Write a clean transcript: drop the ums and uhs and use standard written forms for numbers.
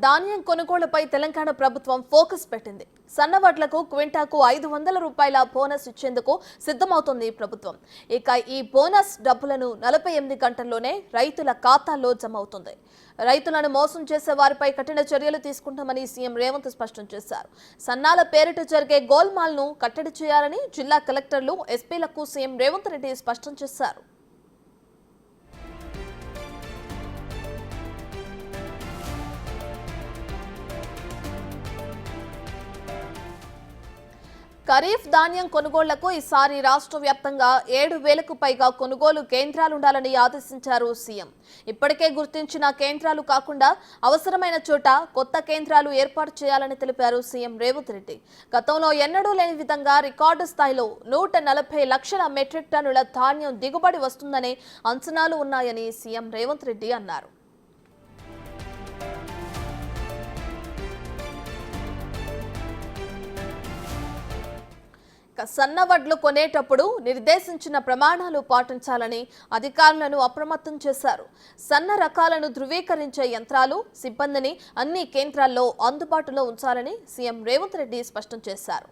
ధాన్యం కొనుగోలుపై తెలంగాణ ప్రభుత్వం ఫోకస్ పెట్టింది. సన్నవడ్లకు క్వింటాకు 500 రూపాయల బోనస్ ఇచ్చేందుకు సిద్ధమవుతోంది ప్రభుత్వం. ఇక ఈ బోనస్ డబ్బులను 48 గంటల్లోనే రైతుల ఖాతాల్లో జమ అవుతుంది. రైతులను మోసం చేసే వారిపై కఠిన చర్యలు తీసుకుంటామని సీఎం రేవంత్ స్పష్టం చేశారు. సన్నాల పేరిట జరిగే గోల్మాల్ను కట్టడి చేయాలని జిల్లా కలెక్టర్లు, ఎస్పీలకు సీఎం రేవంత్ రెడ్డి స్పష్టం చేశారు. ఖరీఫ్ ధాన్యం కొనుగోళ్లకు ఈసారి రాష్ట్ర వ్యాప్తంగా 7,000కు పైగా కొనుగోలు కేంద్రాలుండాలని ఆదేశించారు సీఎం. ఇప్పటికే గుర్తించిన కేంద్రాలు కాకుండా అవసరమైన చోట కొత్త కేంద్రాలు ఏర్పాటు చేయాలని తెలిపారు సీఎం రేవంత్ రెడ్డి. గతంలో ఎన్నడూ లేని విధంగా రికార్డు స్థాయిలో 140 లక్షల మెట్రిక్ టన్నుల ధాన్యం దిగుబడి వస్తుందనే అంచనాలు ఉన్నాయని సీఎం రేవంత్ రెడ్డి అన్నారు. సన్నవడ్లు కొనేటప్పుడు నిర్దేశించిన ప్రమాణాలు పాటించాలని అధికారులను అప్రమత్తం చేశారు. సన్న రకాలను ధృవీకరించే యంత్రాలు, సిబ్బందిని అన్ని కేంద్రాల్లో అందుబాటులో ఉంచాలని సీఎం రేవంత్ రెడ్డి స్పష్టం చేశారు.